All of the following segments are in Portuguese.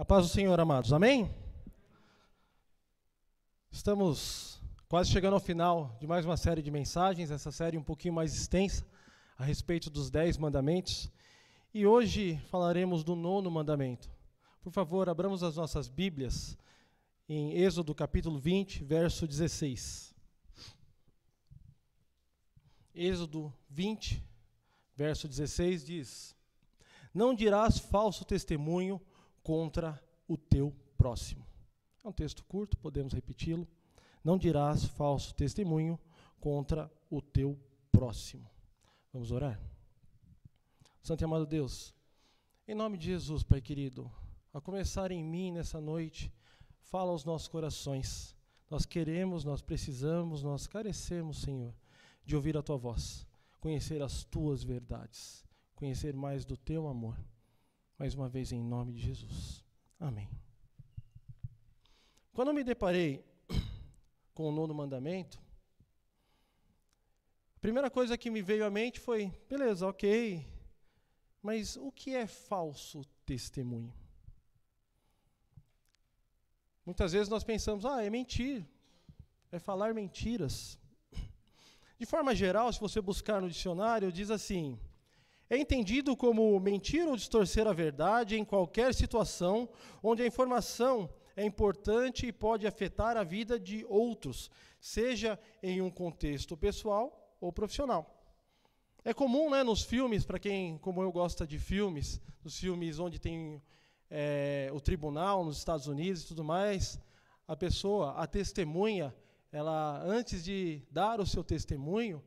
A paz do Senhor, amados. Amém? Estamos quase chegando ao final de mais uma série de mensagens, essa série um pouquinho mais extensa, a respeito dos 10 mandamentos. E hoje falaremos do 9º mandamento. Por favor, abramos as nossas Bíblias em Êxodo capítulo 20, verso 16. Êxodo 20, verso 16 diz: Não dirás falso testemunho contra o teu próximo. É um texto curto, podemos repeti-lo. Não dirás falso testemunho contra o teu próximo. Vamos orar? Santo e amado Deus, em nome de Jesus, Pai querido, a começar em mim nessa noite, fala aos nossos corações. Nós queremos, nós precisamos, nós carecemos, Senhor, de ouvir a Tua voz, conhecer as Tuas verdades, conhecer mais do Teu amor. Mais uma vez, em nome de Jesus. Amém. Quando eu me deparei com o 9º mandamento, a primeira coisa que me veio à mente foi, beleza, ok, mas o que é falso testemunho? Muitas vezes nós pensamos, é mentir, é falar mentiras. De forma geral, se você buscar no dicionário, diz assim: é entendido como mentir ou distorcer a verdade em qualquer situação onde a informação é importante e pode afetar a vida de outros, seja em um contexto pessoal ou profissional. É comum, nos filmes, para quem, como eu, gosta de filmes, nos filmes onde tem o tribunal nos Estados Unidos e tudo mais, a testemunha, ela, antes de dar o seu testemunho,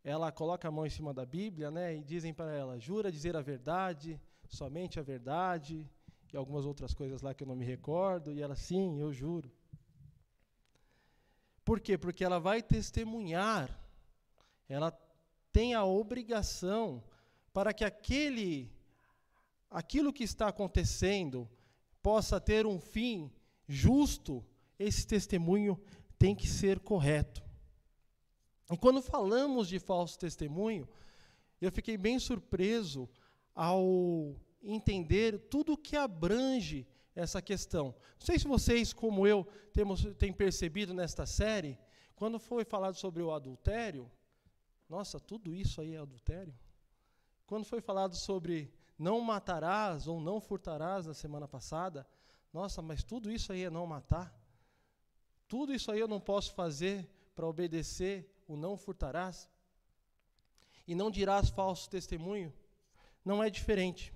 ela coloca a mão em cima da Bíblia, e dizem para ela, jura dizer a verdade, somente a verdade, e algumas outras coisas lá que eu não me recordo, e ela, sim, eu juro. Por quê? Porque ela vai testemunhar, ela tem a obrigação para que aquilo que está acontecendo possa ter um fim justo, esse testemunho tem que ser correto. E quando falamos de falso testemunho, eu fiquei bem surpreso ao entender tudo o que abrange essa questão. Não sei se vocês, como eu, têm percebido nesta série, quando foi falado sobre o adultério, nossa, tudo isso aí é adultério? Quando foi falado sobre não matarás ou não furtarás na semana passada, nossa, mas tudo isso aí é não matar? Tudo isso aí eu não posso fazer para obedecer o não furtarás? E não dirás falso testemunho? Não é diferente.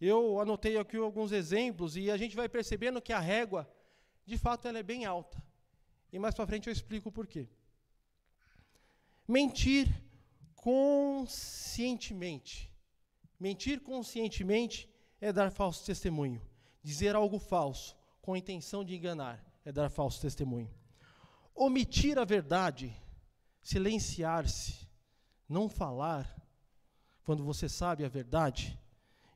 Eu anotei aqui alguns exemplos e a gente vai percebendo que a régua, de fato, ela é bem alta. E mais para frente eu explico o porquê. Mentir conscientemente. Mentir conscientemente é dar falso testemunho. Dizer algo falso com a intenção de enganar é dar falso testemunho. Omitir a verdade, silenciar-se, não falar quando você sabe a verdade,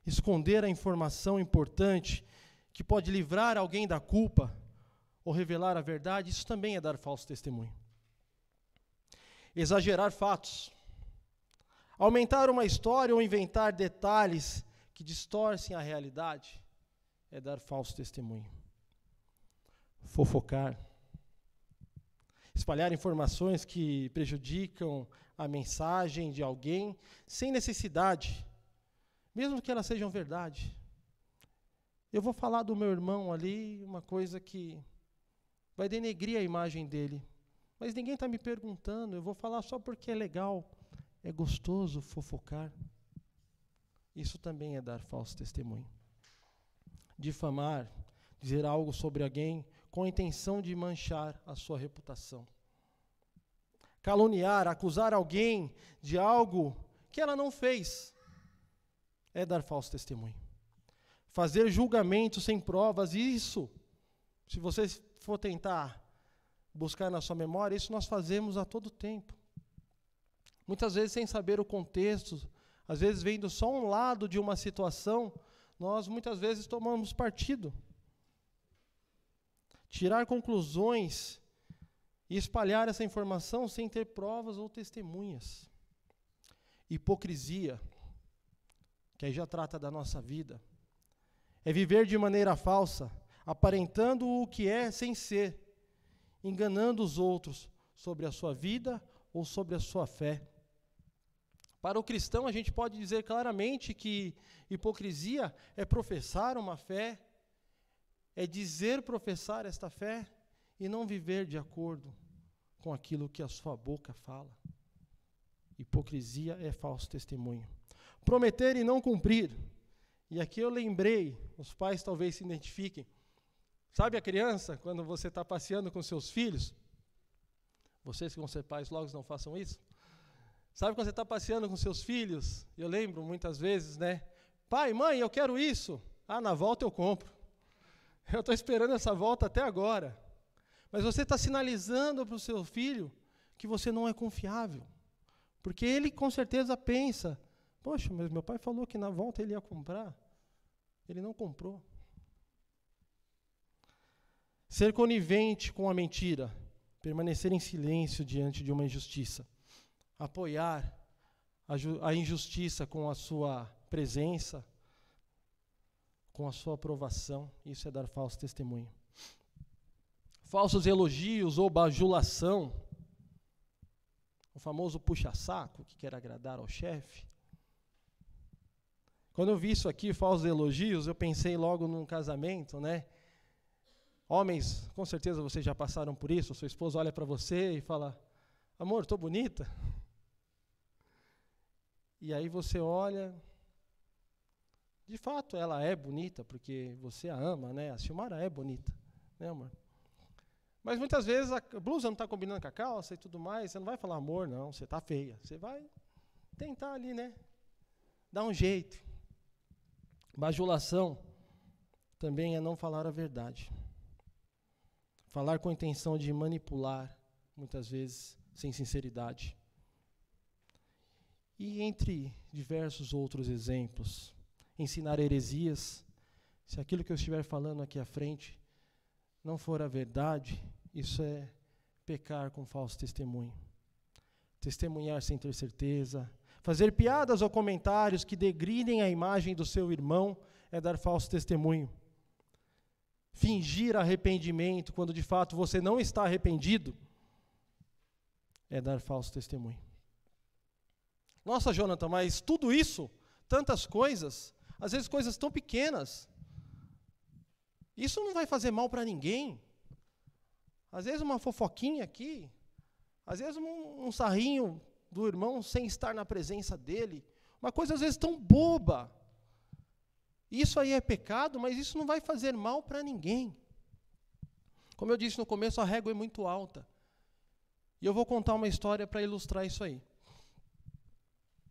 esconder a informação importante que pode livrar alguém da culpa ou revelar a verdade, isso também é dar falso testemunho. Exagerar fatos, aumentar uma história ou inventar detalhes que distorcem a realidade, é dar falso testemunho. Fofocar, espalhar informações que prejudicam a mensagem de alguém sem necessidade, mesmo que elas sejam verdade. Eu vou falar do meu irmão ali, uma coisa que vai denegrir a imagem dele, mas ninguém está me perguntando, eu vou falar só porque é legal, é gostoso fofocar. Isso também é dar falso testemunho. Difamar, dizer algo sobre alguém com a intenção de manchar a sua reputação. Caluniar, acusar alguém de algo que ela não fez, é dar falso testemunho. Fazer julgamento sem provas, isso, se você for tentar buscar na sua memória, isso nós fazemos a todo tempo. Muitas vezes sem saber o contexto, às vezes vendo só um lado de uma situação, nós muitas vezes tomamos partido. Tirar conclusões e espalhar essa informação sem ter provas ou testemunhas. Hipocrisia, que aí já trata da nossa vida, É viver de maneira falsa, aparentando o que é sem ser, enganando os outros sobre a sua vida ou sobre a sua fé. Para o cristão, a gente pode dizer claramente que hipocrisia é professar uma fé, é dizer professar esta fé e não viver de acordo com aquilo que a sua boca fala. Hipocrisia é falso testemunho. Prometer e não cumprir. E aqui eu lembrei, os pais talvez se identifiquem. Sabe a criança, quando você está passeando com seus filhos? Vocês que vão ser pais logo não façam isso. Sabe quando você está passeando com seus filhos? Eu lembro muitas vezes, né? Pai, mãe, eu quero isso. Ah, na volta eu compro. Eu estou esperando essa volta até agora. Mas você está sinalizando para o seu filho que você não é confiável. Porque ele com certeza pensa, poxa, mas meu pai falou que na volta ele ia comprar. Ele não comprou. Ser conivente com a mentira. Permanecer em silêncio diante de uma injustiça. Apoiar a injustiça com a sua presença, com a sua aprovação. Isso é dar falso testemunho. Falsos elogios ou bajulação. O famoso puxa-saco, que quer agradar ao chefe. Quando eu vi isso aqui, falsos elogios, eu pensei logo num casamento, né? Homens, com certeza vocês já passaram por isso. Sua esposa olha para você e fala, amor, estou bonita? E aí você olha, de fato ela é bonita, porque você a ama, né? A Silmara é bonita, né, amor? Mas muitas vezes a blusa não está combinando com a calça e tudo mais, você não vai falar, amor, não, você está feia. Você vai tentar ali, né? Dar um jeito. Bajulação também é não falar a verdade. Falar com a intenção de manipular, muitas vezes, sem sinceridade. E entre diversos outros exemplos, ensinar heresias, se aquilo que eu estiver falando aqui à frente não for a verdade, isso é pecar com falso testemunho. Testemunhar sem ter certeza, fazer piadas ou comentários que degridem a imagem do seu irmão é dar falso testemunho. Fingir arrependimento quando de fato você não está arrependido é dar falso testemunho. Nossa, Jonathan, mas tudo isso, tantas coisas, às vezes coisas tão pequenas, isso não vai fazer mal para ninguém. Às vezes uma fofoquinha aqui, às vezes um sarrinho do irmão sem estar na presença dele, uma coisa às vezes tão boba. Isso aí é pecado, mas isso não vai fazer mal para ninguém. Como eu disse no começo, a régua é muito alta. E eu vou contar uma história para ilustrar isso aí.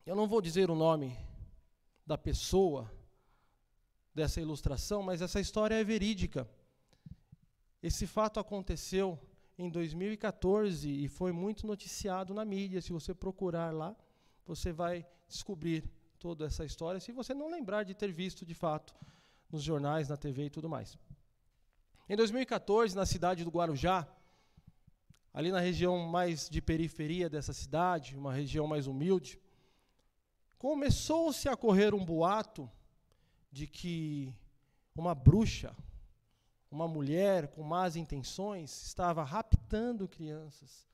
Eu não vou dizer o nome da pessoa dessa ilustração, mas essa história é verídica. Esse fato aconteceu em 2014 e foi muito noticiado na mídia. Se você procurar lá, você vai descobrir toda essa história, se você não lembrar de ter visto, de fato, nos jornais, na TV e tudo mais. Em 2014, na cidade do Guarujá, ali na região mais de periferia dessa cidade, uma região mais humilde, começou-se a correr um boato de que uma bruxa, uma mulher com más intenções, estava raptando crianças.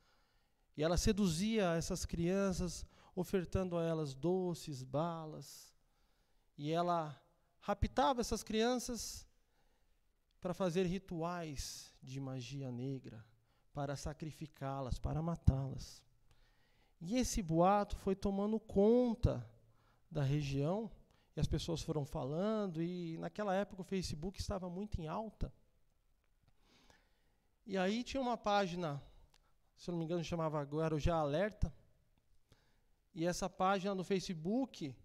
E ela seduzia essas crianças, ofertando a elas doces, balas. E ela raptava essas crianças para fazer rituais de magia negra, para sacrificá-las, para matá-las. E esse boato foi tomando conta da região, e as pessoas foram falando, e naquela época o Facebook estava muito em alta. E aí tinha uma página, se eu não me engano, chamava Guarujá Alerta, e essa página no Facebook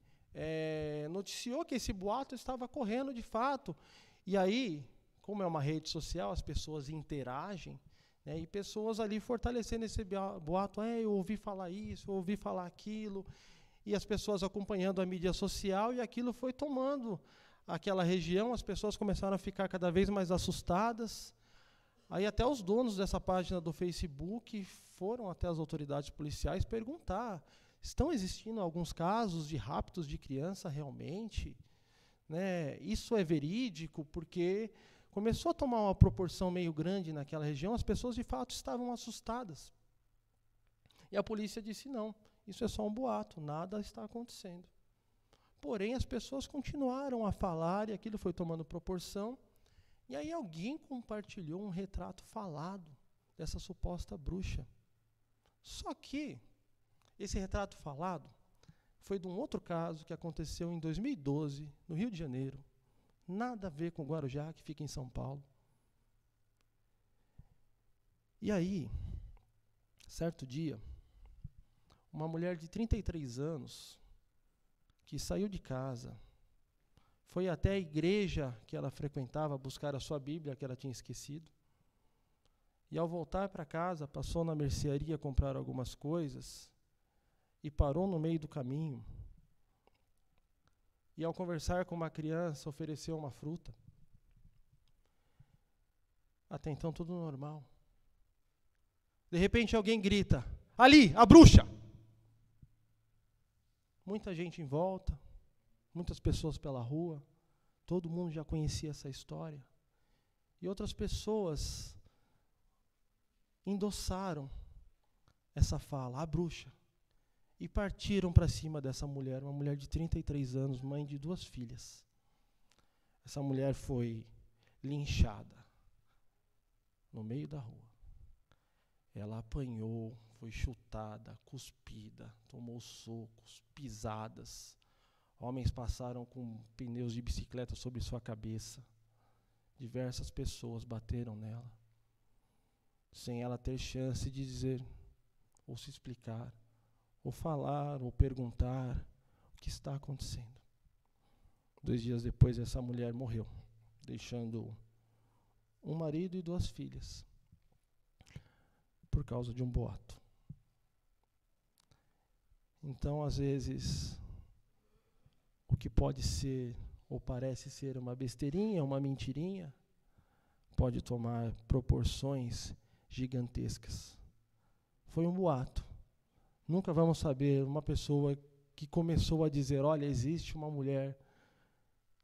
noticiou que esse boato estava correndo de fato. E aí, como é uma rede social, as pessoas interagem, né, e pessoas ali fortalecendo esse boato, eu ouvi falar isso, eu ouvi falar aquilo, e as pessoas acompanhando a mídia social, e aquilo foi tomando aquela região, as pessoas começaram a ficar cada vez mais assustadas. Aí até os donos dessa página do Facebook foram até as autoridades policiais perguntar, estão existindo alguns casos de raptos de criança realmente? né, isso é verídico, porque começou a tomar uma proporção meio grande naquela região, as pessoas de fato estavam assustadas. E a polícia disse, não, isso é só um boato, nada está acontecendo. Porém, as pessoas continuaram a falar e aquilo foi tomando proporção. E aí alguém compartilhou um retrato falado dessa suposta bruxa. Só que esse retrato falado foi de um outro caso que aconteceu em 2012, no Rio de Janeiro. Nada a ver com Guarujá, que fica em São Paulo. E aí, certo dia, uma mulher de 33 anos, que saiu de casa, foi até a igreja que ela frequentava buscar a sua Bíblia, que ela tinha esquecido. E ao voltar para casa, passou na mercearia comprar algumas coisas e parou no meio do caminho. E ao conversar com uma criança, ofereceu uma fruta. Até então tudo normal. De repente alguém grita, ali, a bruxa! Muita gente em volta, muitas pessoas pela rua, todo mundo já conhecia essa história. E outras pessoas endossaram essa fala, a bruxa, e partiram para cima dessa mulher, uma mulher de 33 anos, mãe de 2 filhas. Essa mulher foi linchada no meio da rua. Ela apanhou, foi chutada, cuspida, tomou socos, pisadas. Homens passaram com pneus de bicicleta sobre sua cabeça. Diversas pessoas bateram nela, sem ela ter chance de dizer, ou se explicar, ou falar, ou perguntar o que está acontecendo. 2 dias depois, essa mulher morreu, deixando um marido e 2 filhas, por causa de um boato. Então, às vezes, o que pode ser, ou parece ser uma besteirinha, uma mentirinha, pode tomar proporções gigantescas. Foi um boato. Nunca vamos saber uma pessoa que começou a dizer, olha, existe uma mulher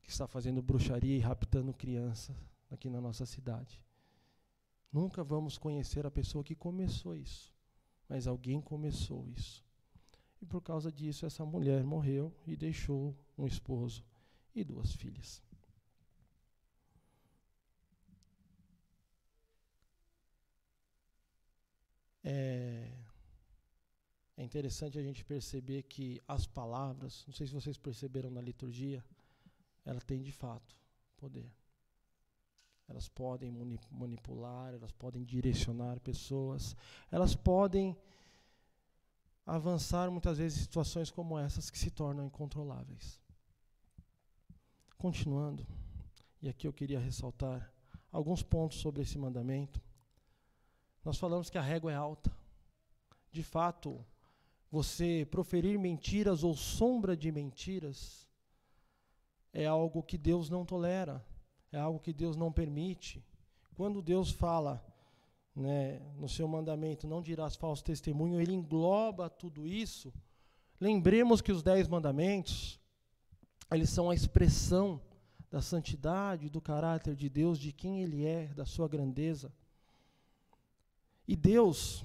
que está fazendo bruxaria e raptando crianças aqui na nossa cidade. Nunca vamos conhecer a pessoa que começou isso, mas alguém começou isso. E por causa disso, essa mulher morreu e deixou um esposo e 2 filhas. É interessante a gente perceber que as palavras, não sei se vocês perceberam na liturgia, ela tem de fato poder. Elas podem manipular, elas podem direcionar pessoas, elas podem avançar muitas vezes em situações como essas que se tornam incontroláveis. Continuando, e aqui eu queria ressaltar alguns pontos sobre esse mandamento. Nós falamos que a régua é alta. De fato, você proferir mentiras ou sombra de mentiras é algo que Deus não tolera, é algo que Deus não permite. Quando Deus fala, né, no seu mandamento, não dirás falso testemunho, ele engloba tudo isso. Lembremos que os 10 mandamentos, eles são a expressão da santidade, do caráter de Deus, de quem Ele é, da sua grandeza. E Deus,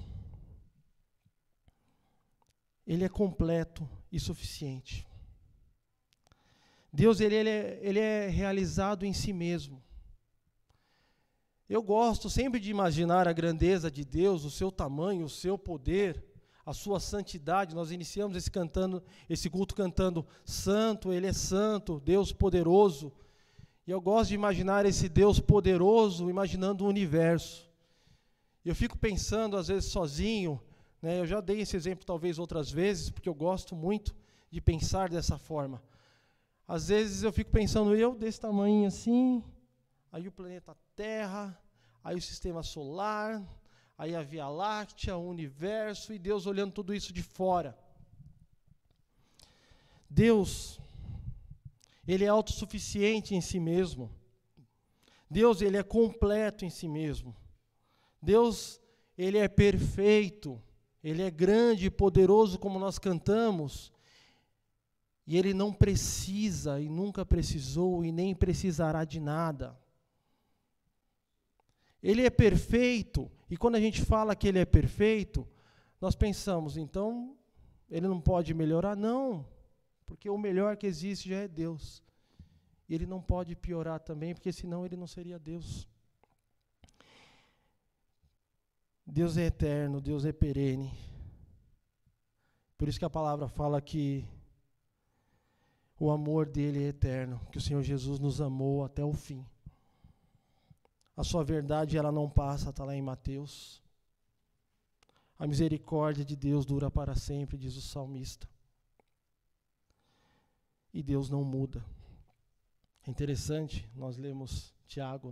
Ele é completo e suficiente. Deus, ele é realizado em si mesmo. Eu gosto sempre de imaginar a grandeza de Deus, o seu tamanho, o seu poder, a sua santidade. Nós iniciamos esse culto cantando Santo, Ele é Santo, Deus poderoso. E eu gosto de imaginar esse Deus poderoso, imaginando o universo. Eu fico pensando, às vezes, sozinho, né, eu já dei esse exemplo talvez outras vezes, porque eu gosto muito de pensar dessa forma. Às vezes eu fico pensando, eu desse tamanho assim, aí o planeta Terra, aí o sistema solar, aí a Via Láctea, o universo, e Deus olhando tudo isso de fora. Deus, Ele é autossuficiente em si mesmo. Deus, Ele é completo em si mesmo. Deus, Ele é perfeito. Ele é grande e poderoso, como nós cantamos. E Ele não precisa e nunca precisou e nem precisará de nada. Ele é perfeito, e quando a gente fala que Ele é perfeito, nós pensamos, então, Ele não pode melhorar? Não, porque o melhor que existe já é Deus. E Ele não pode piorar também, porque senão Ele não seria Deus. Deus é eterno, Deus é perene. Por isso que a palavra fala que o amor dele é eterno, que o Senhor Jesus nos amou até o fim. A sua verdade, ela não passa, está lá em Mateus. A misericórdia de Deus dura para sempre, diz o salmista. E Deus não muda. É interessante, nós lemos Tiago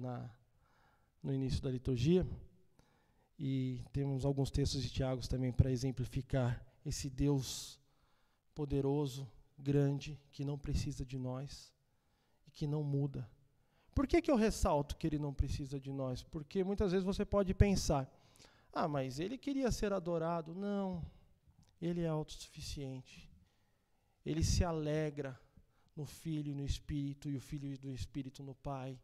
no início da liturgia, e temos alguns textos de Tiago também para exemplificar esse Deus poderoso, grande, que não precisa de nós e que não muda. Por que eu ressalto que Ele não precisa de nós? Porque muitas vezes você pode pensar, mas Ele queria ser adorado. Não, Ele é autossuficiente. Ele se alegra no Filho e no Espírito, e o Filho do Espírito no Pai,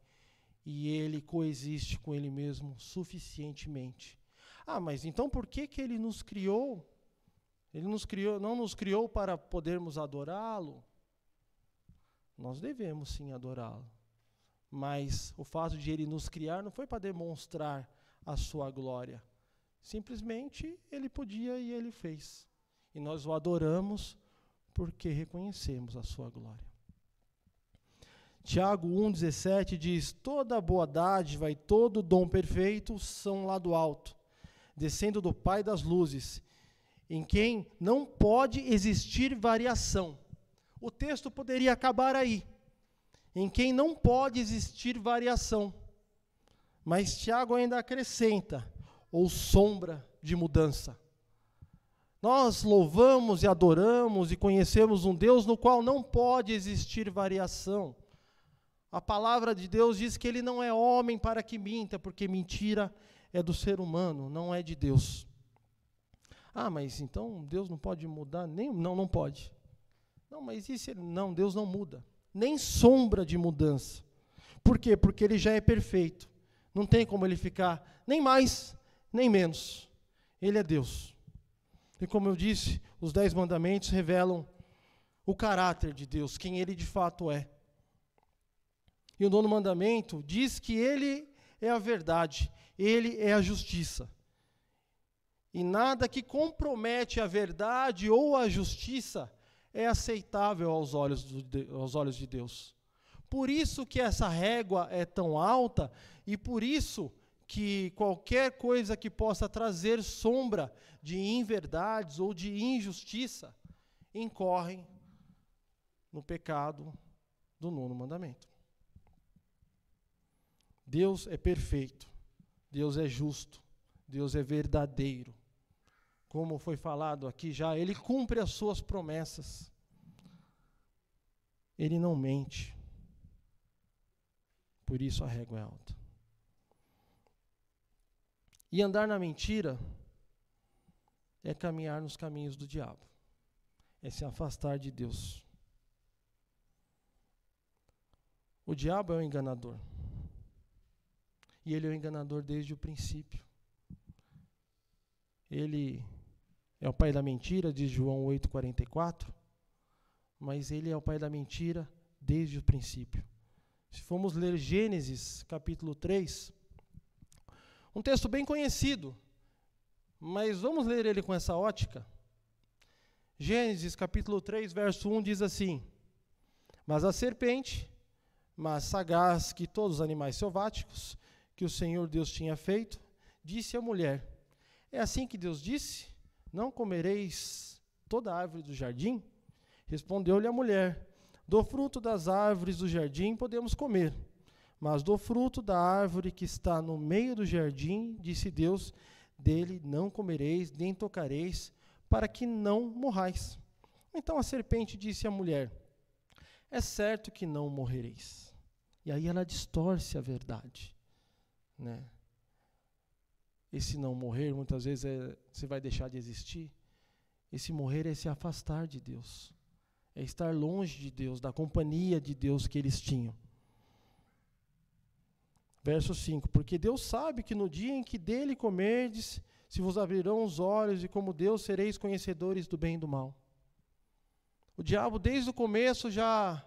e Ele coexiste com Ele mesmo suficientemente. Mas então por que Ele nos criou? Ele não nos criou para podermos adorá-lo? Nós devemos sim adorá-lo. Mas o fato de Ele nos criar não foi para demonstrar a sua glória. Simplesmente Ele podia e Ele fez. E nós o adoramos porque reconhecemos a sua glória. Tiago 1,17 diz: toda boa dádiva e todo dom perfeito são lá do alto, descendo do Pai das luzes, em quem não pode existir variação. O texto poderia acabar aí, em quem não pode existir variação. Mas Tiago ainda acrescenta, ou sombra de mudança. Nós louvamos e adoramos e conhecemos um Deus no qual não pode existir variação. A palavra de Deus diz que Ele não é homem para que minta, porque mentira é do ser humano, não é de Deus. Mas então Deus não pode mudar? Não pode. Não, mas e se ele... Não, Deus não muda. Nem sombra de mudança. Por quê? Porque Ele já é perfeito. Não tem como Ele ficar nem mais, nem menos. Ele é Deus. E como eu disse, os 10 mandamentos revelam o caráter de Deus, quem Ele de fato é. E o 9º mandamento diz que Ele é a verdade, Ele é a justiça. E nada que compromete a verdade ou a justiça é aceitável aos olhos de Deus. Por isso que essa régua é tão alta e por isso que qualquer coisa que possa trazer sombra de inverdades ou de injustiça incorre no pecado do 9º mandamento. Deus é perfeito, Deus é justo, Deus é verdadeiro. Como foi falado aqui já, Ele cumpre as suas promessas. Ele não mente. Por isso a régua é alta. E andar na mentira é caminhar nos caminhos do diabo. É se afastar de Deus. O diabo é o enganador. E ele é o enganador desde o princípio. Ele é o pai da mentira, diz João 8,44, mas ele é o pai da mentira desde o princípio. Se formos ler Gênesis, capítulo 3, um texto bem conhecido, mas vamos ler ele com essa ótica. Gênesis, capítulo 3, verso 1, diz assim: mas a serpente, mais sagaz que todos os animais selváticos que o Senhor Deus tinha feito, disse à mulher: é assim que Deus disse? Não comereis toda a árvore do jardim? Respondeu-lhe a mulher: do fruto das árvores do jardim podemos comer, mas do fruto da árvore que está no meio do jardim, disse Deus, dele não comereis, nem tocareis, para que não morrais. Então a serpente disse à mulher: é certo que não morrereis. E aí ela distorce a verdade, né? Esse não morrer, muitas vezes você vai deixar de existir. Esse morrer é se afastar de Deus. é estar longe de Deus, da companhia de Deus que eles tinham. Verso 5, porque Deus sabe que no dia em que dele comerdes, se vos abrirão os olhos, e como Deus sereis conhecedores do bem e do mal. O diabo, desde o começo, já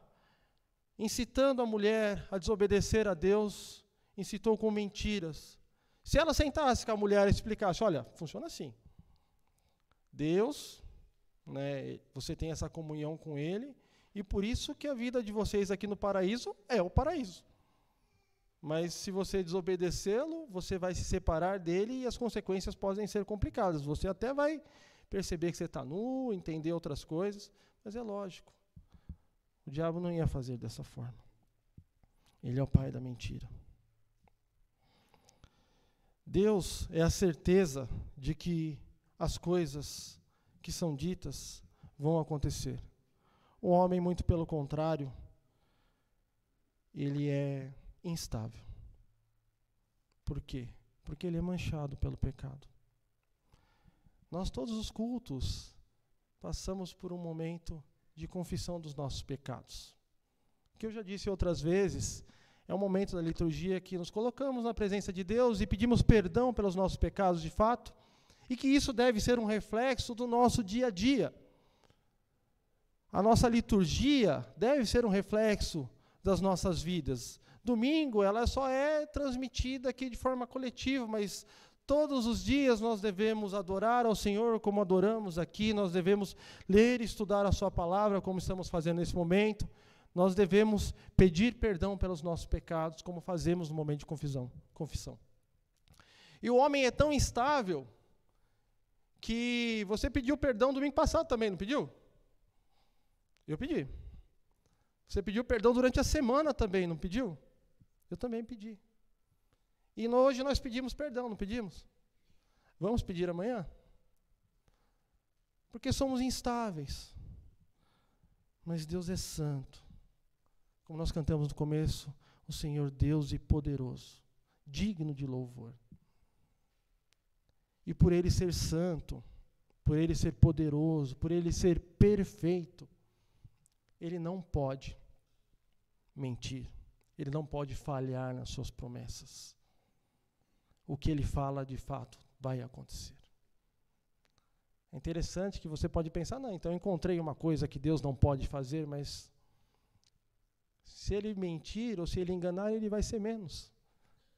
incitando a mulher a desobedecer a Deus, incitou com mentiras. Se ela sentasse com a mulher e explicasse, olha, funciona assim. Deus, né, você tem essa comunhão com Ele, e por isso que a vida de vocês aqui no paraíso é o paraíso. Mas se você desobedecê-lo, você vai se separar dele e as consequências podem ser complicadas. Você até vai perceber que você está nu, entender outras coisas, mas é lógico. O diabo não ia fazer dessa forma. Ele é o pai da mentira. Deus é a certeza de que as coisas que são ditas vão acontecer. O homem, muito pelo contrário, ele é instável. Por quê? Porque ele é manchado pelo pecado. Nós, todos os cultos, passamos por um momento de confissão dos nossos pecados. O que eu já disse outras vezes, é um momento da liturgia que nos colocamos na presença de Deus e pedimos perdão pelos nossos pecados de fato, e que isso deve ser um reflexo do nosso dia a dia. A nossa liturgia deve ser um reflexo das nossas vidas. Domingo, ela só é transmitida aqui de forma coletiva, mas todos os dias nós devemos adorar ao Senhor como adoramos aqui, nós devemos ler e estudar a sua palavra como estamos fazendo nesse momento, nós devemos pedir perdão pelos nossos pecados como fazemos no momento de confissão. E o homem é tão instável que você pediu perdão domingo passado também, não pediu? Eu pedi. Você pediu perdão durante a semana também, não pediu? Eu também pedi. E hoje nós pedimos perdão, não pedimos? Vamos pedir amanhã? Porque somos instáveis. Mas Deus é santo. Como nós cantamos no começo, o Senhor Deus e poderoso, digno de louvor. E por Ele ser santo, por Ele ser poderoso, por Ele ser perfeito, Ele não pode mentir. Ele não pode falhar nas suas promessas. O que Ele fala, de fato, vai acontecer. É interessante que você pode pensar, não, então eu encontrei uma coisa que Deus não pode fazer, mas se Ele mentir ou se Ele enganar, Ele vai ser menos.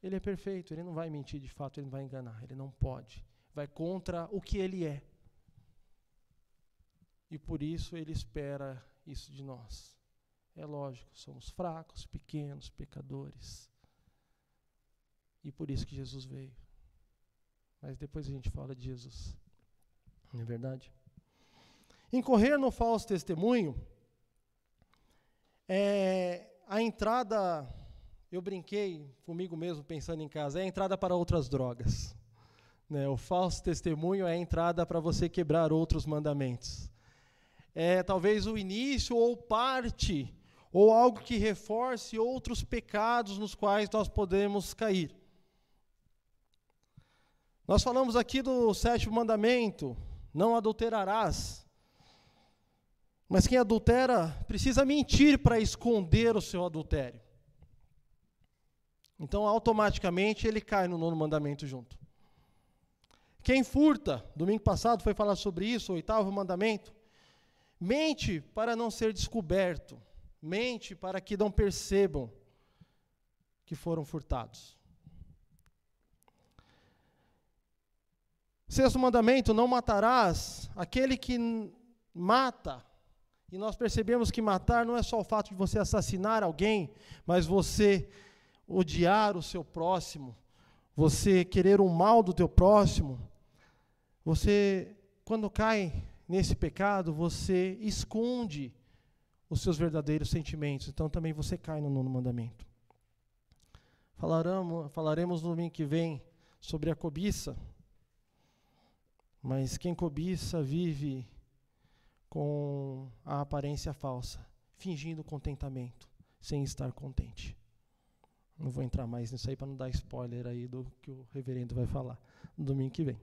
Ele é perfeito, Ele não vai mentir de fato, Ele não vai enganar, Ele não pode. Vai contra o que Ele é. E por isso Ele espera isso de nós. É lógico, somos fracos, pequenos, pecadores. E por isso que Jesus veio. Mas depois a gente fala de Jesus. Não é verdade? Incorrer no falso testemunho é a entrada, eu brinquei comigo mesmo pensando em casa, é a entrada para outras drogas. Né? O falso testemunho é a entrada para você quebrar outros mandamentos. É talvez o início ou parte ou algo que reforce outros pecados nos quais nós podemos cair. Nós falamos aqui do 7º mandamento, não adulterarás. Mas quem adultera precisa mentir para esconder o seu adultério. Então, automaticamente, ele cai no 9º mandamento junto. Quem furta, domingo passado foi falar sobre isso, o 8º mandamento, mente para não ser descoberto. Mente para que não percebam que foram furtados. 6º mandamento, não matarás. Aquele que mata, e nós percebemos que matar não é só o fato de você assassinar alguém, mas você odiar o seu próximo, você querer o mal do teu próximo. Você, quando cai nesse pecado, você esconde os seus verdadeiros sentimentos. Então também você cai no 9º mandamento. Falaremos no domingo que vem sobre a cobiça. Mas quem cobiça vive com a aparência falsa, fingindo contentamento, sem estar contente. Não vou entrar mais nisso aí para não dar spoiler aí do que o reverendo vai falar no domingo que vem.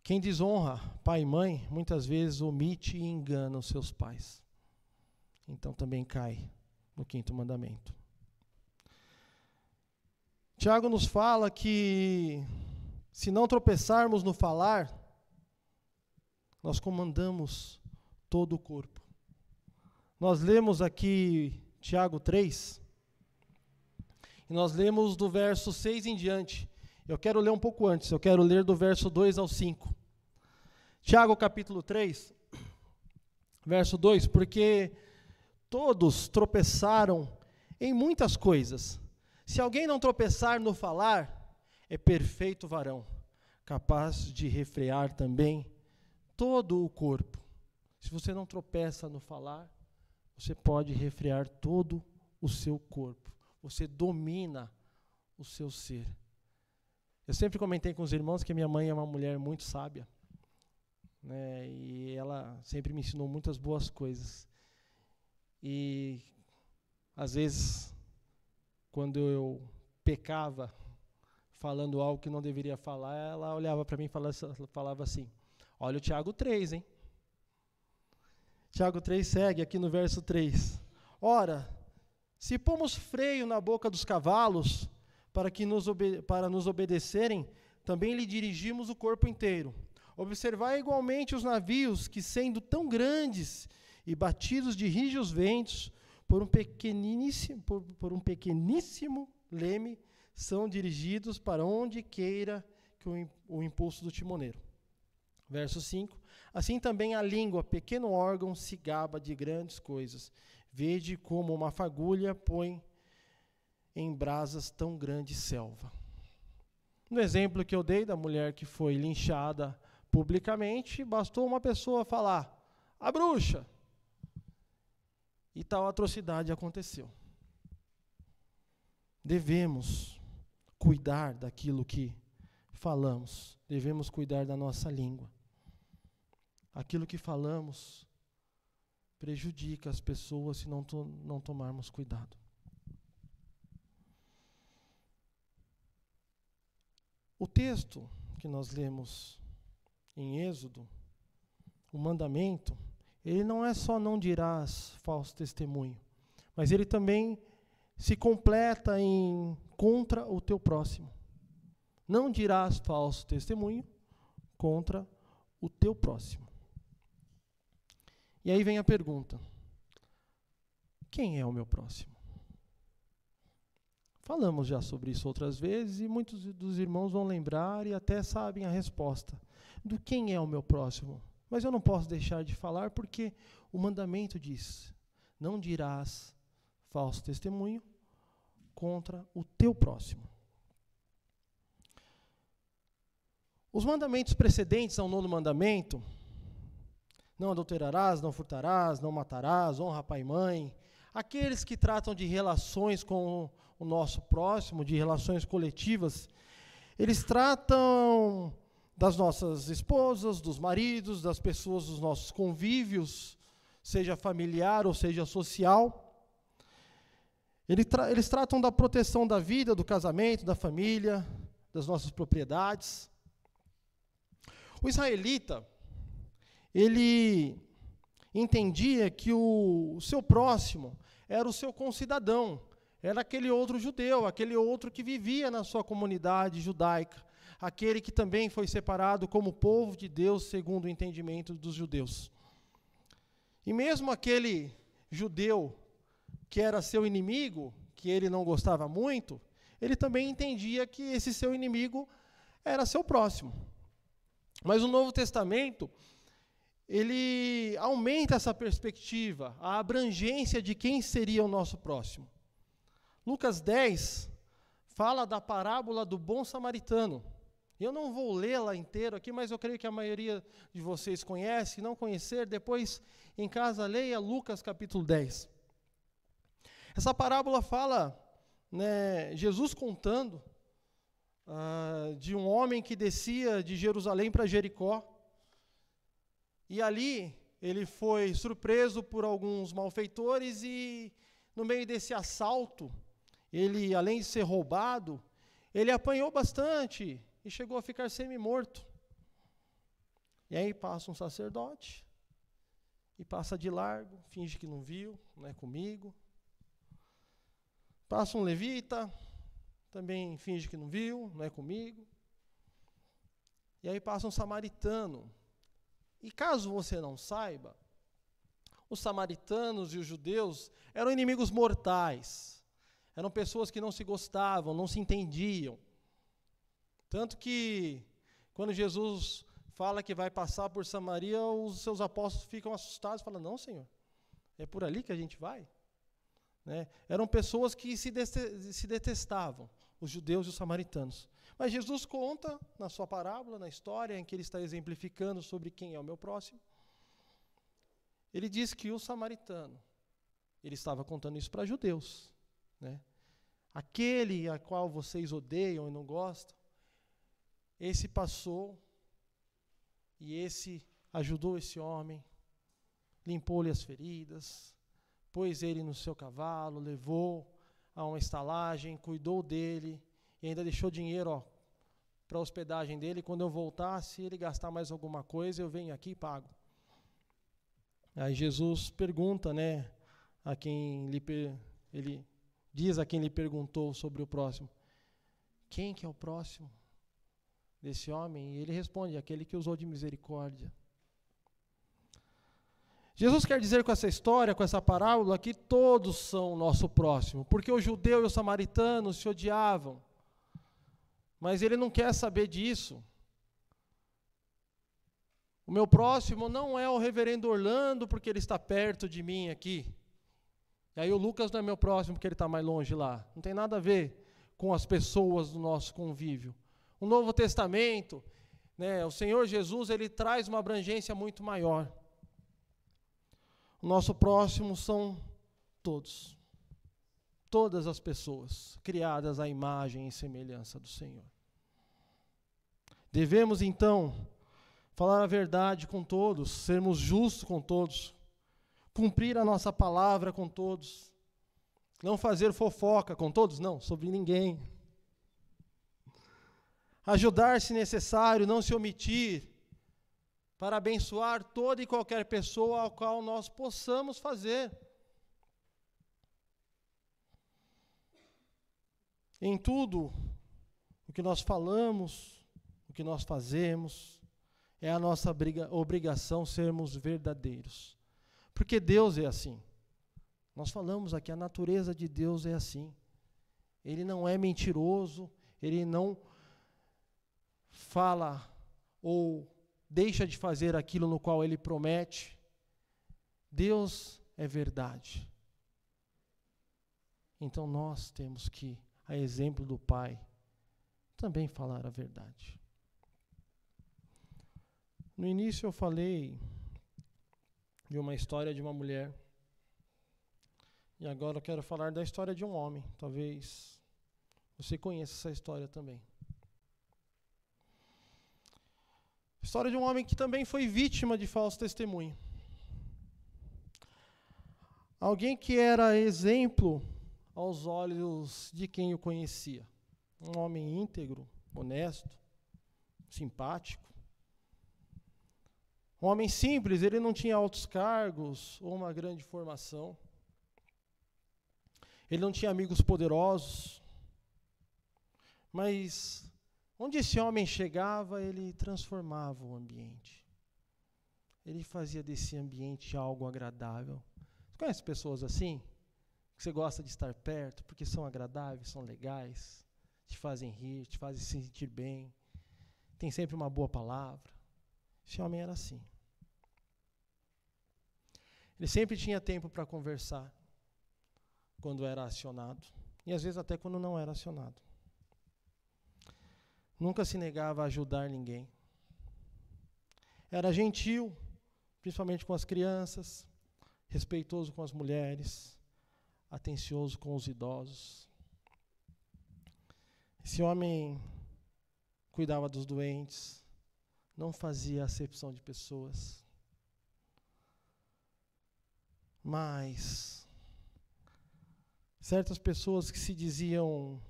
Quem desonra pai e mãe, muitas vezes omite e engana os seus pais. Então também cai no 5º mandamento. Tiago nos fala que se não tropeçarmos no falar, nós comandamos todo o corpo. Nós lemos aqui Tiago 3, e nós lemos do verso 6 em diante. Eu quero ler um pouco antes, eu quero ler do verso 2 ao 5. Tiago capítulo 3, verso 2, porque todos tropeçaram em muitas coisas. Se alguém não tropeçar no falar, é perfeito varão, capaz de refrear também todo o corpo. Se você não tropeça no falar, você pode refrear todo o seu corpo. Você domina o seu ser. Eu sempre comentei com os irmãos que minha mãe é uma mulher muito sábia, né, e ela sempre me ensinou muitas boas coisas. E, às vezes, quando eu pecava, falando algo que não deveria falar, ela olhava para mim e falava assim, olha o Tiago 3, hein? Tiago 3 segue aqui no verso 3. Ora, se pomos freio na boca dos cavalos para nos obedecerem, também lhe dirigimos o corpo inteiro. Observai igualmente os navios que, sendo tão grandes e batidos de rijos ventos, por um pequeníssimo leme, são dirigidos para onde queira que o impulso do timoneiro. Verso 5. Assim também a língua, pequeno órgão, se gaba de grandes coisas. Vede como uma fagulha põe em brasas tão grande selva. No exemplo que eu dei da mulher que foi linchada publicamente, bastou uma pessoa falar, a bruxa, e tal atrocidade aconteceu. Devemos cuidar daquilo que falamos, devemos cuidar da nossa língua. Aquilo que falamos prejudica as pessoas se não tomarmos cuidado. O texto que nós lemos em Êxodo, o mandamento, ele não é só não dirás falso testemunho, mas ele também se completa em contra o teu próximo. Não dirás falso testemunho contra o teu próximo. E aí vem a pergunta, quem é o meu próximo? Falamos já sobre isso outras vezes e muitos dos irmãos vão lembrar e até sabem a resposta. Do quem é o meu próximo? Mas eu não posso deixar de falar porque o mandamento diz, não dirás falso testemunho contra o teu próximo. Os mandamentos precedentes ao 9º mandamento, não adulterarás, não furtarás, não matarás, honra pai e mãe, aqueles que tratam de relações com o nosso próximo, de relações coletivas, eles tratam das nossas esposas, dos maridos, das pessoas dos nossos convívios, seja familiar ou seja social. Eles tratam da proteção da vida, do casamento, da família, das nossas propriedades. O israelita, ele entendia que o seu próximo era o seu concidadão, era aquele outro judeu, aquele outro que vivia na sua comunidade judaica, aquele que também foi separado como povo de Deus segundo o entendimento dos judeus. E mesmo aquele judeu que era seu inimigo, que ele não gostava muito, ele também entendia que esse seu inimigo era seu próximo. Mas o Novo Testamento, ele aumenta essa perspectiva, a abrangência de quem seria o nosso próximo. Lucas 10 fala da parábola do bom samaritano. Eu não vou lê-la inteira aqui, mas eu creio que a maioria de vocês conhece. Se não conhecer, depois em casa leia Lucas capítulo 10. Essa parábola fala, Jesus contando de um homem que descia de Jerusalém para Jericó. E ali ele foi surpreso por alguns malfeitores e no meio desse assalto, ele, além de ser roubado, ele apanhou bastante e chegou a ficar semi-morto. E aí passa um sacerdote, e passa de largo, finge que não viu, não é comigo. Passa um levita, também finge que não viu, não é comigo. E aí passa um samaritano. E caso você não saiba, os samaritanos e os judeus eram inimigos mortais. Eram pessoas que não se gostavam, não se entendiam. Tanto que, quando Jesus fala que vai passar por Samaria, os seus apóstolos ficam assustados e falam, não, Senhor, é por ali que a gente vai? Né? Eram pessoas que se detestavam, os judeus e os samaritanos. Mas Jesus conta, na sua parábola, na história em que ele está exemplificando sobre quem é o meu próximo, ele diz que o samaritano, ele estava contando isso para judeus, né? Aquele a qual vocês odeiam e não gostam, esse passou e esse ajudou esse homem, limpou-lhe as feridas, pôs ele no seu cavalo, levou a uma estalagem, cuidou dele e ainda deixou dinheiro para a hospedagem dele. Quando eu voltar, se ele gastar mais alguma coisa, eu venho aqui e pago. Aí Jesus pergunta, né, a quem ele diz a quem lhe perguntou sobre o próximo, quem que é o próximo desse homem? E ele responde, aquele que usou de misericórdia. Jesus quer dizer com essa história, com essa parábola, que todos são o nosso próximo, porque o judeu e o samaritano se odiavam, mas ele não quer saber disso. O meu próximo não é o reverendo Orlando, porque ele está perto de mim aqui. E aí o Lucas não é meu próximo, porque ele está mais longe lá. Não tem nada a ver com as pessoas do nosso convívio. O Novo Testamento, né, o Senhor Jesus, ele traz uma abrangência muito maior. O nosso próximo são todos. Todas as pessoas criadas à imagem e semelhança do Senhor. Devemos, então, falar a verdade com todos, sermos justos com todos, cumprir a nossa palavra com todos, não fazer fofoca com todos, não, sobre ninguém. Ajudar se necessário, não se omitir, para abençoar toda e qualquer pessoa ao qual nós possamos fazer. Em tudo o que nós falamos, o que nós fazemos, é a nossa obrigação sermos verdadeiros. Porque Deus é assim. Nós falamos aqui, a natureza de Deus é assim. Ele não é mentiroso, ele não fala ou deixa de fazer aquilo no qual ele promete. Deus é verdade. Então nós temos que, a exemplo do Pai, também falar a verdade. No início eu falei de uma história de uma mulher. E agora eu quero falar da história de um homem. Talvez você conheça essa história também. História de um homem que também foi vítima de falso testemunho. Alguém que era exemplo aos olhos de quem o conhecia. Um homem íntegro, honesto, simpático. Um homem simples, ele não tinha altos cargos ou uma grande formação. Ele não tinha amigos poderosos. Mas onde esse homem chegava, ele transformava o ambiente. Ele fazia desse ambiente algo agradável. Você conhece pessoas assim? Que você gosta de estar perto, porque são agradáveis, são legais, te fazem rir, te fazem se sentir bem. Tem sempre uma boa palavra. Esse homem era assim. Ele sempre tinha tempo para conversar quando era acionado, e às vezes até quando não era acionado. Nunca se negava a ajudar ninguém. Era gentil, principalmente com as crianças, respeitoso com as mulheres, atencioso com os idosos. Esse homem cuidava dos doentes, não fazia acepção de pessoas. Mas certas pessoas que se diziam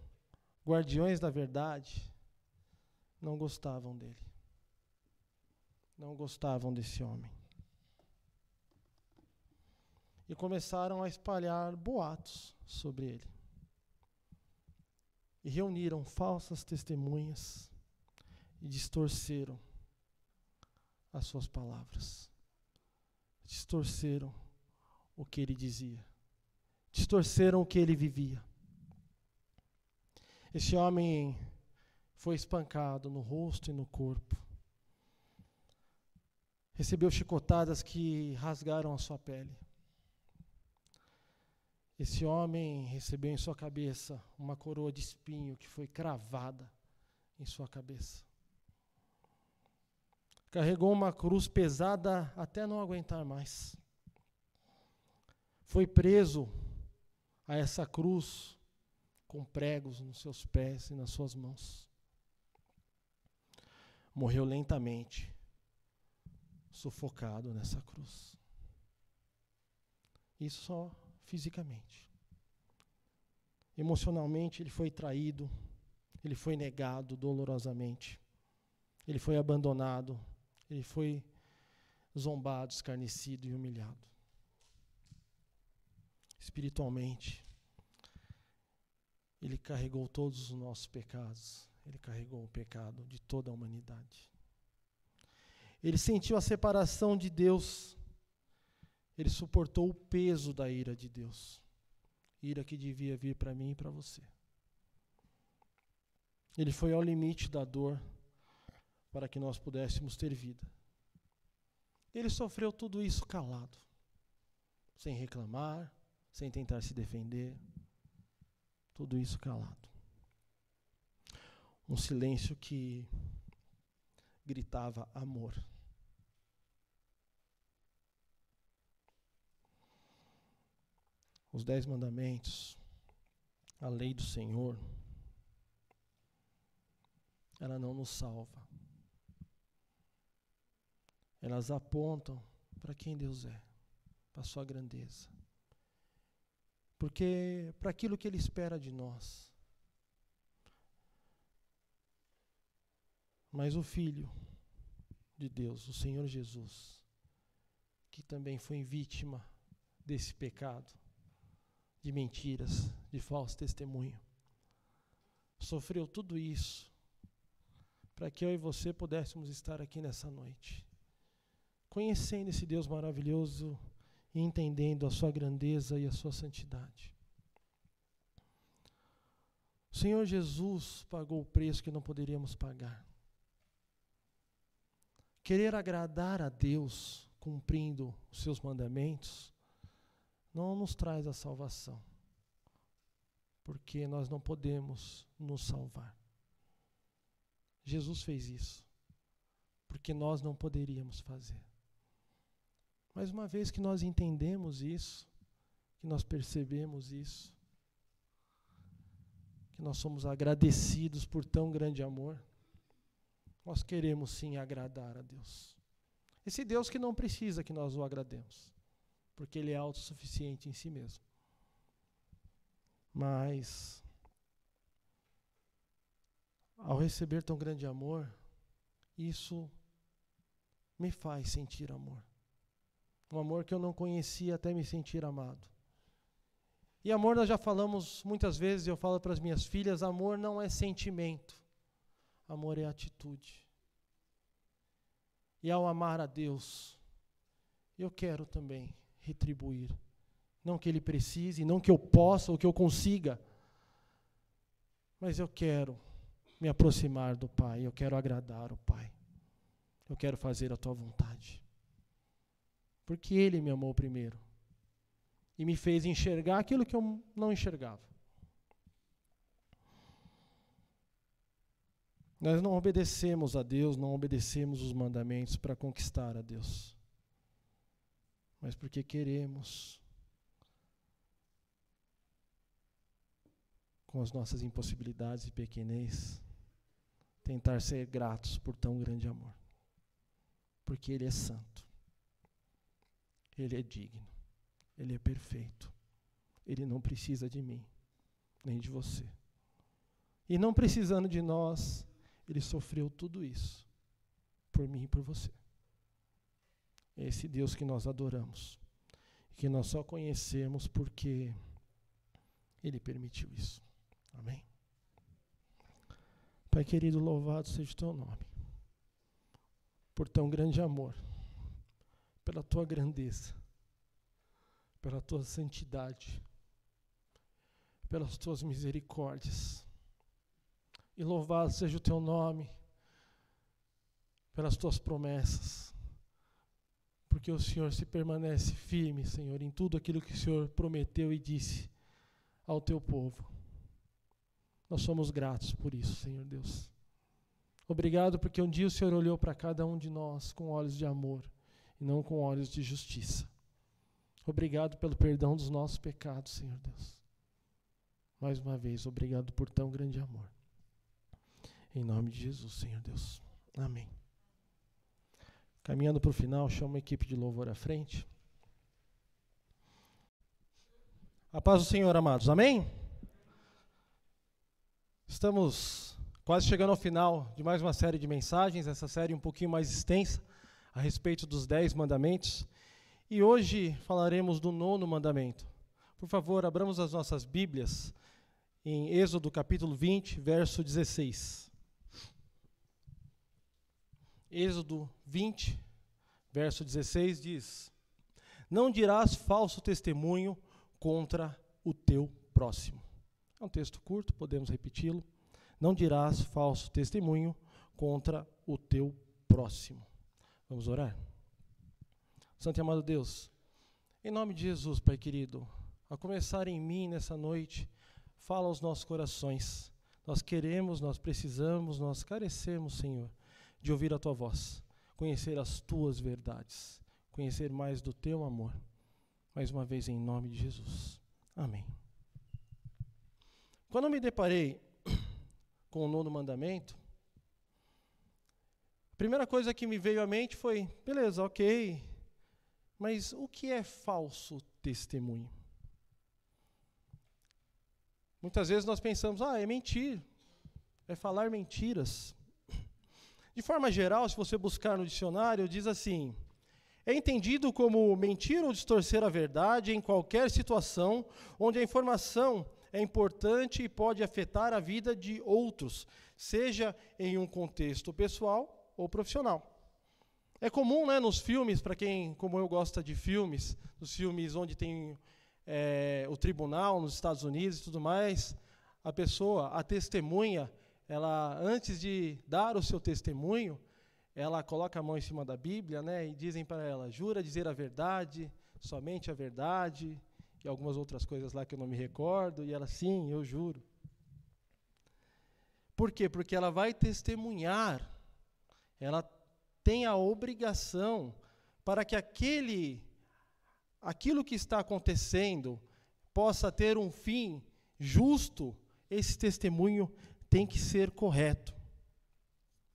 guardiões da verdade não gostavam dele. não gostavam desse homem. E começaram a espalhar boatos sobre ele. E reuniram falsas testemunhas e distorceram as suas palavras. Distorceram o que ele dizia. Distorceram o que ele vivia. Esse homem foi espancado no rosto e no corpo. Recebeu chicotadas que rasgaram a sua pele. Esse homem recebeu em sua cabeça uma coroa de espinho que foi cravada em sua cabeça. Carregou uma cruz pesada até não aguentar mais. Foi preso a essa cruz com pregos nos seus pés e nas suas mãos. Morreu lentamente, sufocado nessa cruz. Isso só fisicamente. Emocionalmente, ele foi traído, ele foi negado dolorosamente, ele foi abandonado, ele foi zombado, escarnecido e humilhado. Espiritualmente, ele carregou todos os nossos pecados, ele carregou o pecado de toda a humanidade. Ele sentiu a separação de Deus. Ele suportou o peso da ira de Deus. Ira que devia vir para mim e para você. Ele foi ao limite da dor para que nós pudéssemos ter vida. Ele sofreu tudo isso calado, sem reclamar, sem tentar se defender. Tudo isso calado. Um silêncio que gritava amor. Os 10 mandamentos, a lei do Senhor, ela não nos salva. Elas apontam para quem Deus é, para a sua grandeza. Porque para aquilo que Ele espera de nós. Mas o Filho de Deus, o Senhor Jesus, que também foi vítima desse pecado, de mentiras, de falso testemunho, sofreu tudo isso para que eu e você pudéssemos estar aqui nessa noite, conhecendo esse Deus maravilhoso e entendendo a sua grandeza e a sua santidade. O Senhor Jesus pagou o preço que não poderíamos pagar. Querer agradar a Deus cumprindo os seus mandamentos não nos traz a salvação, porque nós não podemos nos salvar. Jesus fez isso, porque nós não poderíamos fazer. Mas uma vez que nós entendemos isso, que nós percebemos isso, que nós somos agradecidos por tão grande amor, nós queremos sim agradar a Deus. Esse Deus que não precisa que nós o agrademos, porque Ele é autossuficiente em si mesmo. Mas, ao receber tão grande amor, isso me faz sentir amor. Um amor que eu não conhecia até me sentir amado. E amor, nós já falamos muitas vezes, eu falo para as minhas filhas, amor não é sentimento, amor é atitude. E ao amar a Deus, eu quero também retribuir. Não que Ele precise, não que eu possa ou que eu consiga, mas eu quero me aproximar do Pai, eu quero agradar o Pai. Eu quero fazer a Tua vontade. Porque Ele me amou primeiro e me fez enxergar aquilo que eu não enxergava. Nós não obedecemos a Deus, não obedecemos os mandamentos para conquistar a Deus, mas porque queremos, com as nossas impossibilidades e pequenez, tentar ser gratos por tão grande amor. Porque Ele é santo, Ele é digno, Ele é perfeito, Ele não precisa de mim, nem de você. E não precisando de nós, Ele sofreu tudo isso, por mim e por você. É esse Deus que nós adoramos, que nós só conhecemos porque Ele permitiu isso. Amém? Pai querido, louvado seja o Teu nome, por tão grande amor, pela Tua grandeza, pela Tua santidade, pelas Tuas misericórdias. E louvado seja o Teu nome pelas Tuas promessas, porque o Senhor se permanece firme, Senhor, em tudo aquilo que o Senhor prometeu e disse ao Teu povo. Nós somos gratos por isso, Senhor Deus. Obrigado porque um dia o Senhor olhou para cada um de nós com olhos de amor e não com olhos de justiça. Obrigado pelo perdão dos nossos pecados, Senhor Deus. Mais uma vez, obrigado por tão grande amor. Em nome de Jesus, Senhor Deus. Amém. Caminhando para o final, chamo a equipe de louvor à frente. A paz do Senhor, amados. Amém? Estamos quase chegando ao final de mais uma série de mensagens, essa série um pouquinho mais extensa, a respeito dos 10 mandamentos. E hoje falaremos do 9º mandamento. Por favor, abramos as nossas Bíblias em Êxodo capítulo 20, verso 16. Êxodo 20, verso 16 diz: Não dirás falso testemunho contra o teu próximo. É um texto curto, podemos repeti-lo. Não dirás falso testemunho contra o teu próximo. Vamos orar? Santo e amado Deus, em nome de Jesus, Pai querido, a começar em mim nessa noite, fala aos nossos corações. Nós queremos, nós precisamos, nós carecemos, Senhor, de ouvir a Tua voz, conhecer as Tuas verdades, conhecer mais do Teu amor. Mais uma vez, em nome de Jesus. Amém. Quando eu me deparei com o 9º mandamento, a primeira coisa que me veio à mente foi, beleza, ok, mas o que é falso testemunho? Muitas vezes nós pensamos, é mentir, é falar mentiras. De forma geral, se você buscar no dicionário, diz assim: é entendido como mentir ou distorcer a verdade em qualquer situação onde a informação é importante e pode afetar a vida de outros, seja em um contexto pessoal ou profissional. É comum, nos filmes, para quem, como eu, gosta de filmes, os filmes onde tem o tribunal nos Estados Unidos e tudo mais, a pessoa, a testemunha, ela, antes de dar o seu testemunho, ela coloca a mão em cima da Bíblia, e dizem para ela: jura dizer a verdade, somente a verdade, e algumas outras coisas lá que eu não me recordo, e ela, sim, eu juro. Por quê? Porque ela vai testemunhar, ela tem a obrigação para que aquilo que está acontecendo possa ter um fim justo. Esse testemunho tem que ser correto.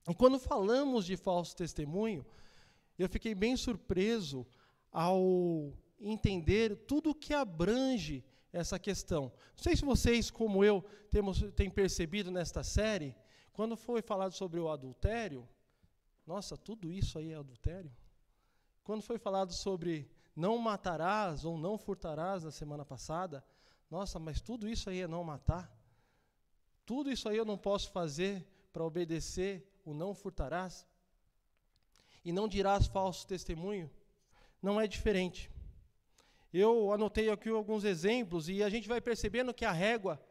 E quando falamos de falso testemunho, eu fiquei bem surpreso ao entender tudo que abrange essa questão. Não sei se vocês, como eu, têm percebido nesta série, quando foi falado sobre o adultério, nossa, tudo isso aí é adultério? Quando foi falado sobre não matarás ou não furtarás na semana passada, nossa, mas tudo isso aí é não matar? Tudo isso aí eu não posso fazer para obedecer o não furtarás? E não dirás falso testemunho? Não é diferente. Eu anotei aqui alguns exemplos e a gente vai percebendo que a régua,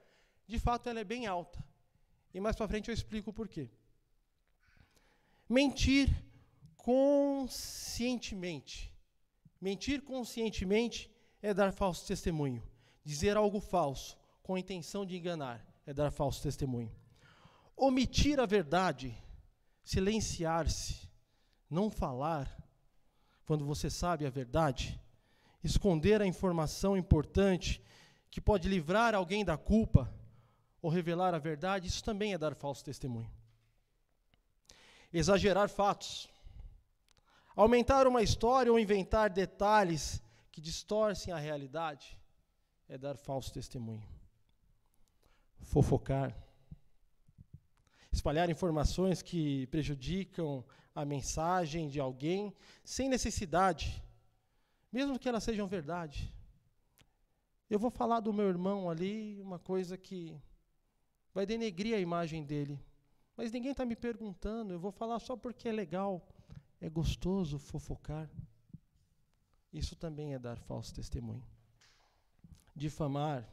de fato, ela é bem alta. E mais para frente eu explico o porquê. Mentir conscientemente. Mentir conscientemente é dar falso testemunho. Dizer algo falso com a intenção de enganar é dar falso testemunho. Omitir a verdade, silenciar-se, não falar quando você sabe a verdade, esconder a informação importante que pode livrar alguém da culpa ou revelar a verdade, isso também é dar falso testemunho. Exagerar fatos, aumentar uma história ou inventar detalhes que distorcem a realidade, é dar falso testemunho. Fofocar, espalhar informações que prejudicam a mensagem de alguém sem necessidade, mesmo que elas sejam verdade. Eu vou falar do meu irmão ali, uma coisa que vai denegrir a imagem dele. Mas ninguém está me perguntando, eu vou falar só porque é legal, é gostoso fofocar. Isso também é dar falso testemunho. Difamar,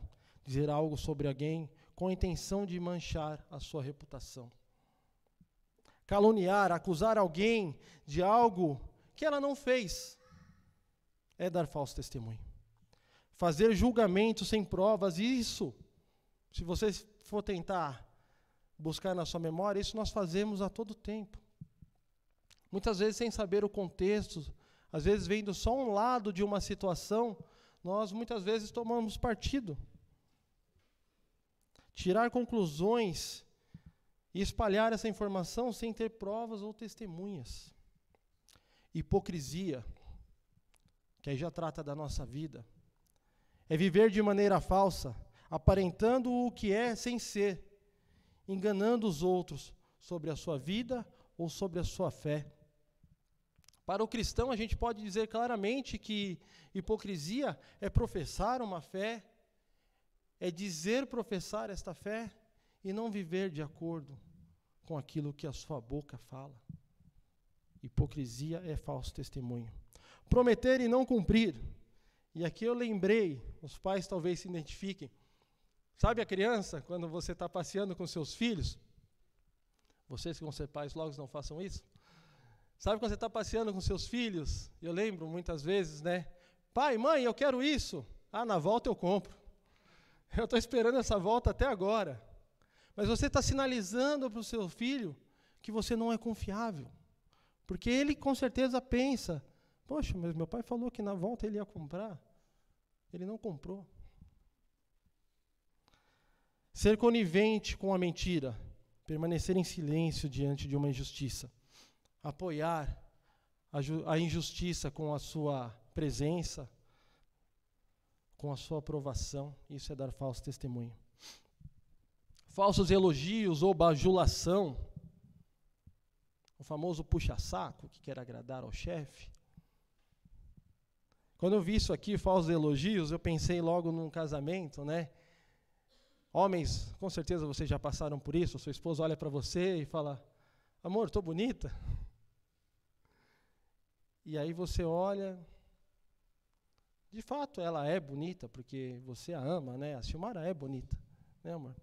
dizer algo sobre alguém com a intenção de manchar a sua reputação. Caluniar, acusar alguém de algo que ela não fez, é dar falso testemunho. Fazer julgamento sem provas, isso, se você for tentar buscar na sua memória, isso nós fazemos a todo tempo. Muitas vezes sem saber o contexto, às vezes vendo só um lado de uma situação, nós muitas vezes tomamos partido. Tirar conclusões e espalhar essa informação sem ter provas ou testemunhas. Hipocrisia, que aí já trata da nossa vida, é viver de maneira falsa, aparentando o que é sem ser, enganando os outros sobre a sua vida ou sobre a sua fé. Para o cristão, a gente pode dizer claramente que hipocrisia é professar uma fé, é dizer professar esta fé e não viver de acordo com aquilo que a sua boca fala. Hipocrisia é falso testemunho. Prometer e não cumprir. E aqui eu lembrei, os pais talvez se identifiquem. Sabe a criança, quando você está passeando com seus filhos? Vocês que vão ser pais, logo não façam isso. Sabe quando você está passeando com seus filhos? Eu lembro muitas vezes, né? Pai, mãe, eu quero isso. Ah, na volta eu compro. Eu estou esperando essa volta até agora. Mas você está sinalizando para o seu filho que você não é confiável. Porque ele com certeza pensa, poxa, mas meu pai falou que na volta ele ia comprar. Ele não comprou. Ser conivente com a mentira. Permanecer em silêncio diante de uma injustiça. Apoiar a injustiça com a sua presença, com a sua aprovação. Isso é dar falso testemunho. Falsos elogios ou bajulação. O famoso puxa-saco, que quer agradar ao chefe. Quando eu vi isso aqui, falsos elogios, eu pensei logo num casamento, né? Homens, com certeza vocês já passaram por isso. Sua esposa olha para você e fala, amor, estou bonita? E aí você olha, de fato ela é bonita, porque você a ama, né? A Silmara é bonita, né, amor?